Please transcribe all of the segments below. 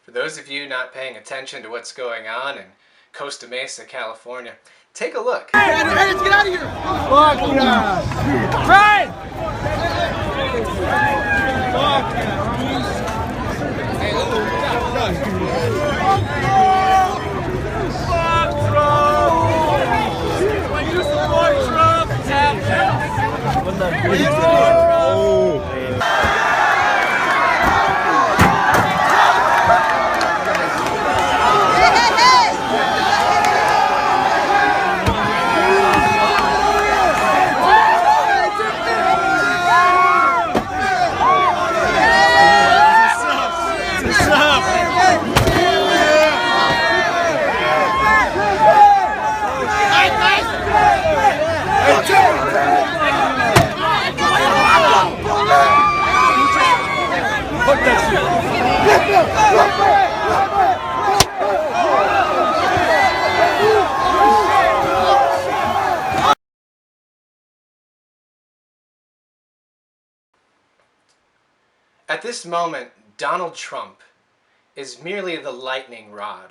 For those of you not paying attention to what's going on in Costa Mesa, California, take a look. Hey, let's get out of here! Fuck yeah! Brian! Fuck yeah! Hey, fuck Trump! When you support Trump, tap that. What the At this moment, Donald Trump is merely the lightning rod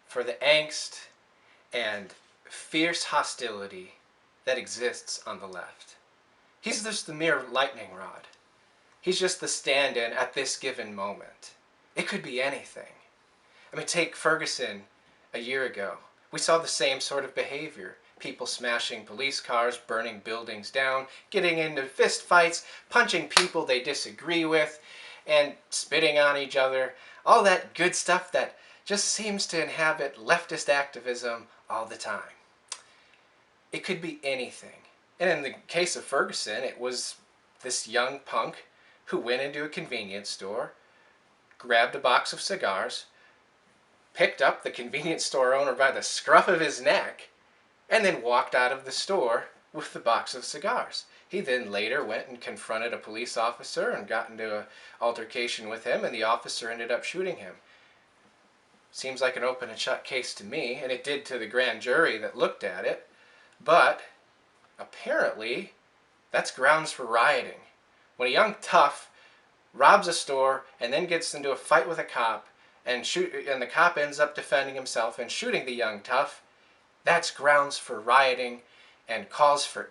for the angst and fierce hostility that exists on the left. He's just the mere lightning rod. He's just the stand-in at this given moment. It could be anything. I mean, take Ferguson a year ago. We saw the same sort of behavior. People smashing police cars, burning buildings down, getting into fist fights, punching people they disagree with, and spitting on each other. All that good stuff that just seems to inhabit leftist activism all the time. It could be anything. And in the case of Ferguson, it was this young punk who went into a convenience store, grabbed a box of cigars, picked up the convenience store owner by the scruff of his neck, and then walked out of the store with the box of cigars. He then later went and confronted a police officer and got into an altercation with him, and the officer ended up shooting him. Seems like an open and shut case to me, and it did to the grand jury that looked at it, but apparently that's grounds for rioting. When a young tough robs a store and then gets into a fight with a cop, and the cop ends up defending himself and shooting the young tough, that's grounds for rioting and calls for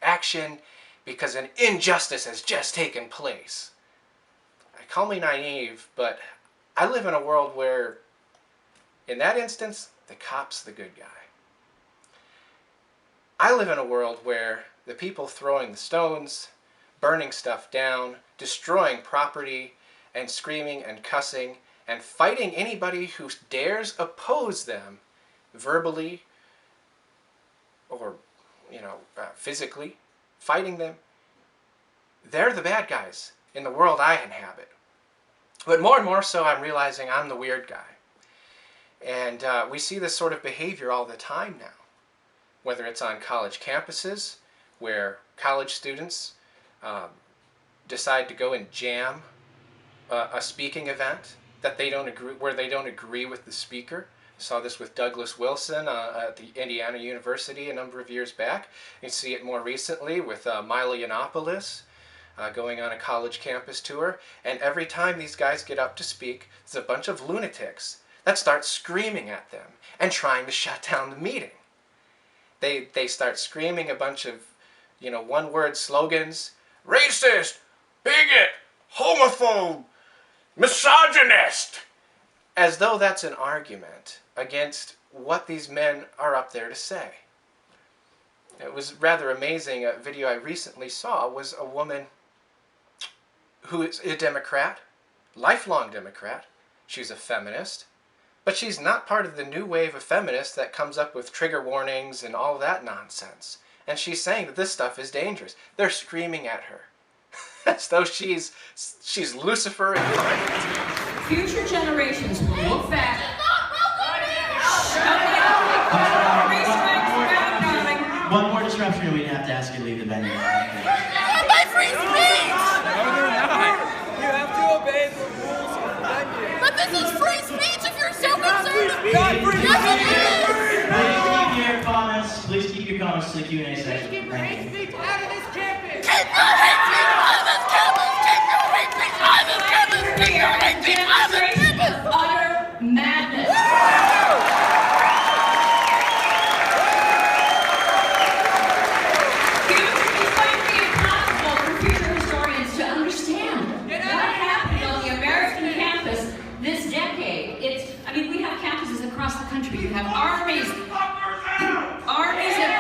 action because an injustice has just taken place. Call me naive, but I live in a world where, in that instance, the cop's the good guy. I live in a world where the people throwing the stones, burning stuff down, destroying property, and screaming and cussing, and fighting anybody who dares oppose them verbally or, physically, fighting them, they're the bad guys in the world I inhabit. But more and more so, I'm realizing I'm the weird guy. And we see this sort of behavior all the time now, whether it's on college campuses, where college students decide to go and jam a speaking event that they don't agree, where they don't agree with the speaker. I saw this with Douglas Wilson at the Indiana University a number of years back. You see it more recently with Milo Yiannopoulos going on a college campus tour. And every time these guys get up to speak, there's a bunch of lunatics that start screaming at them and trying to shut down the meeting. They start screaming a bunch of, one-word slogans. Racist, bigot, homophobe, misogynist. As though that's an argument against what these men are up there to say. It was rather amazing. A video I recently saw was a woman who is a Democrat, lifelong Democrat. She's a feminist, but she's not part of the new wave of feminists that comes up with trigger warnings and all that nonsense. And she's saying that this stuff is dangerous. They're screaming at her as though she's Lucifer incarnate. Future generations will look back. One more disruption and we'd have to ask you to leave the venue. My free speech! No, they're not. You have to obey the rules of the venue. But this is free speech if you're so concerned. Not free Yes, it speech! Please keep your comments to the Q&A section. Keep your hate speech out of this campus! Keep your hate speech out of this campus! Keep your hate speech out of this campus! Keep your hate speech out of this campus! country. You have armies. Armies of...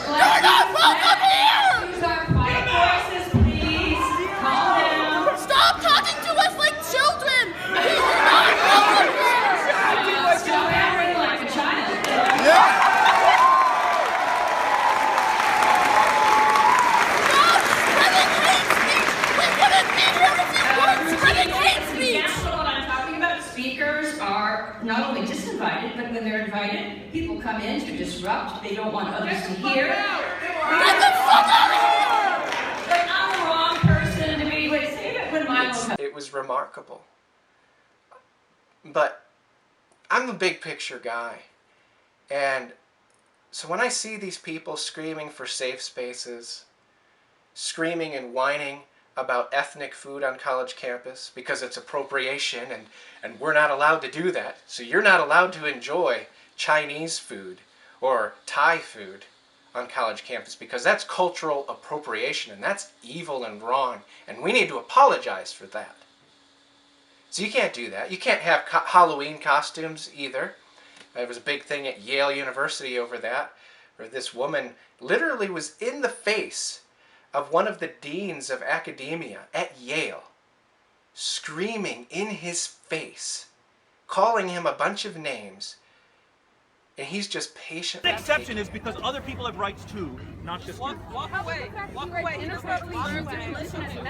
You're not welcome here! Use our quiet voices, please. Calm down. Stop talking to us like children! You're not welcome here! Stop acting like a child. Stop spreading hate speech! We wouldn't be here if you weren't spreading hate speech! That's what I'm talking about. Speakers are not only disinvited, but when they're invited, people come in to disrupt. They don't want others to hear. Get the fuck out of here! But I'm the wrong person to be with. Save it when Milo comes. It was remarkable. But I'm a big picture guy. And so when I see these people screaming for safe spaces, screaming and whining about ethnic food on college campus because it's appropriation and we're not allowed to do that, so you're not allowed to enjoy Chinese food or Thai food on college campus because that's cultural appropriation and that's evil and wrong and we need to apologize for that. So you can't do that. You can't have Halloween costumes either. There was a big thing at Yale University over that, where this woman literally was in the face of one of the deans of academia at Yale, screaming in his face, calling him a bunch of names, and he's just patient. The exception is because other people have rights too, not just you. Walk away. Walk away. Interrupt me.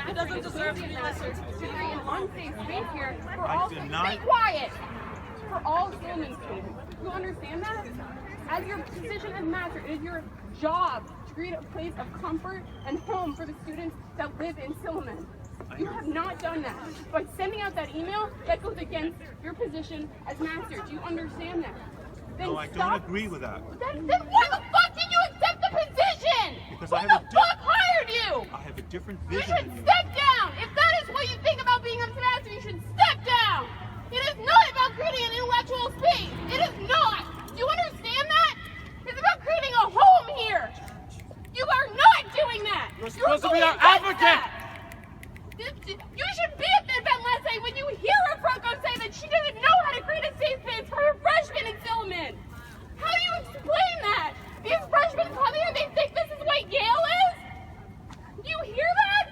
He doesn't deserve to be listened to. An unsafe space here for I all deny- Stay quiet! For all filming students. You understand that? As your position as master, it is your job to create a place of comfort and home for the students that live in Silliman. You have not done that. By sending out that email, that goes against your position as master. Do you understand that? Then No, I don't stop. agree with that. Then why the fuck did you accept the position? Because Who I have the a fuck hired you? I have a different You vision should than you. step down! If that is what you think about being a master, you should step down! It is not about creating an intellectual space! It is not! Do you understand that? It's about creating a home here! You are not doing that! You're supposed to be going our against advocate! that. You should be at the event last night when you hear a Franco say that she doesn't know how to create a safe space for her freshmen in Silliman! How do you explain that? These freshmen come here, they think this is what Yale is? Do you hear that?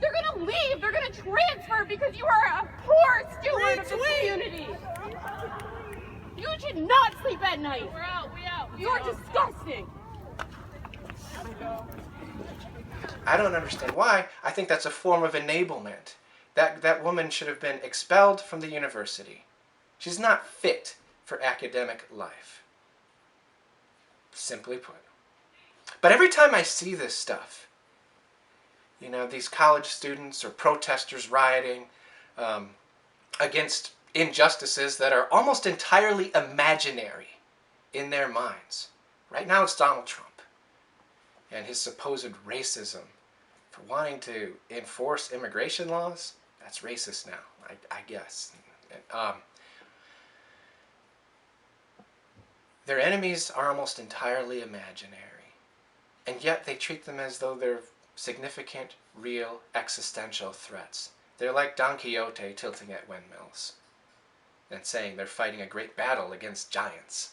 They're gonna leave, they're gonna transfer because you are a poor steward of this community. You should not sleep at night. We're out. We out. You're disgusting. I don't understand why. I think that's a form of enablement. That woman should have been expelled from the university. She's not fit for academic life. Simply put. But every time I see this stuff, you know, these college students or protesters rioting against injustices that are almost entirely imaginary in their minds. Right now it's Donald Trump and his supposed racism for wanting to enforce immigration laws. That's racist now, I guess. Their enemies are almost entirely imaginary, and yet they treat them as though they're significant, real, existential threats. They're like Don Quixote tilting at windmills and saying they're fighting a great battle against giants.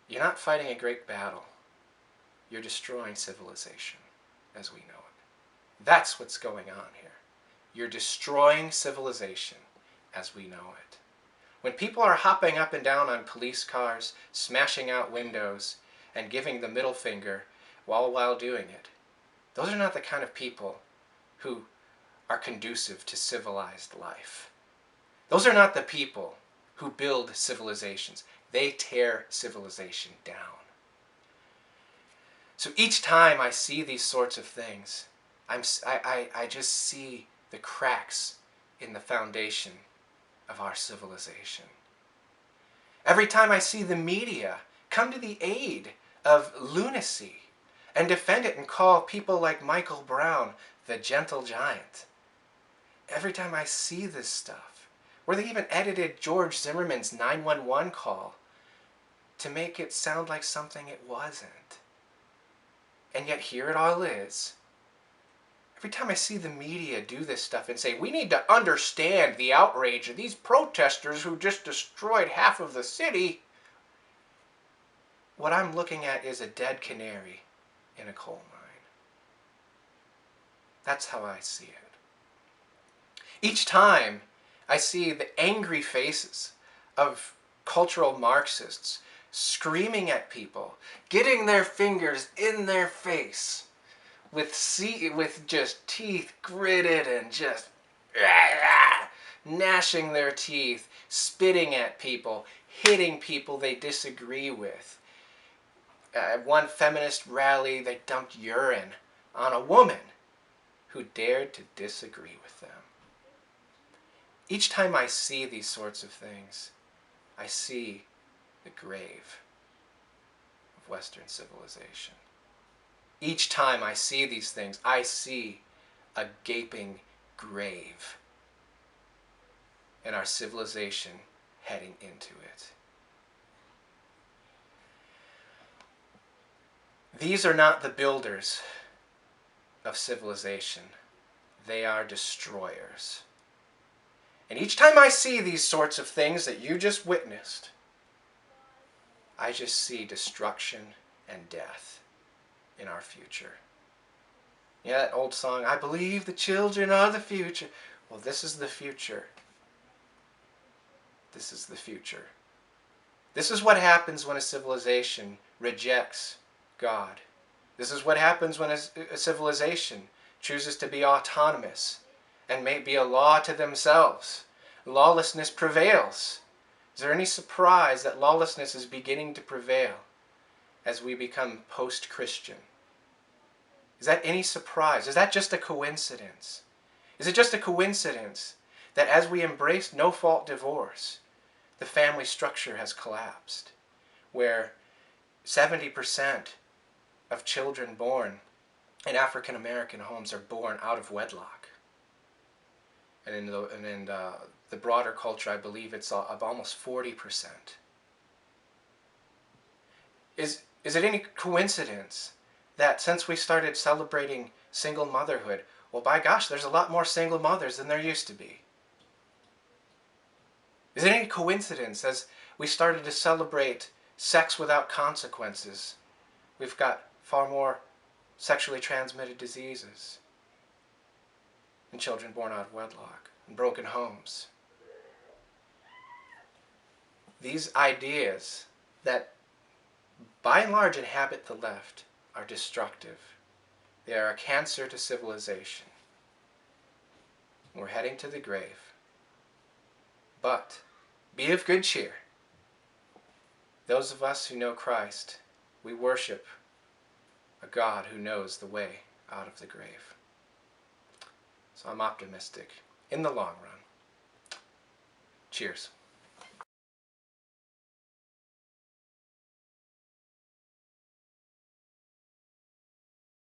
You're not fighting a great battle. You're destroying civilization as we know it. That's what's going on here. You're destroying civilization as we know it. When people are hopping up and down on police cars, smashing out windows, and giving the middle finger while doing it, those are not the kind of people who are conducive to civilized life. Those are not the people who build civilizations. They tear civilization down. So each time I see these sorts of things, I just see the cracks in the foundation of our civilization. Every time I see the media come to the aid of lunacy and defend it and call people like Michael Brown the gentle giant. Every time I see this stuff, where they even edited George Zimmerman's 911 call to make it sound like something it wasn't. And yet here it all is. Every time I see the media do this stuff and say, we need to understand the outrage of these protesters who just destroyed half of the city, what I'm looking at is a dead canary in a coal mine. That's how I see it. Each time I see the angry faces of cultural Marxists screaming at people, getting their fingers in their face, with just teeth gritted and just gnashing their teeth, spitting at people, hitting people they disagree with. At one feminist rally, they dumped urine on a woman who dared to disagree with them. Each time I see these sorts of things, I see the grave of Western civilization. Each time I see these things, I see a gaping grave and our civilization heading into it. These are not the builders of civilization. They are destroyers. And each time I see these sorts of things that you just witnessed, I just see destruction and death in our future. Yeah, that old song, I believe the children are the future. Well, this is the future. This is the future. This is what happens when a civilization rejects God. This is what happens when a civilization chooses to be autonomous and may be a law to themselves. Lawlessness prevails. Is there any surprise that lawlessness is beginning to prevail as we become post-Christian? Is that any surprise? Is that just a coincidence? Is it just a coincidence that as we embrace no-fault divorce, the family structure has collapsed, where 70% of children born in African American homes are born out of wedlock? And in the broader culture, I believe it's of almost 40%. Is it any coincidence that since we started celebrating single motherhood, well, by gosh, there's a lot more single mothers than there used to be? Is it any coincidence as we started to celebrate sex without consequences, we've got far more sexually transmitted diseases and children born out of wedlock and broken homes? These ideas that by and large inhabit the left are destructive. They are a cancer to civilization. We're heading to the grave. But be of good cheer. Those of us who know Christ, we worship a God who knows the way out of the grave. So I'm optimistic in the long run. Cheers.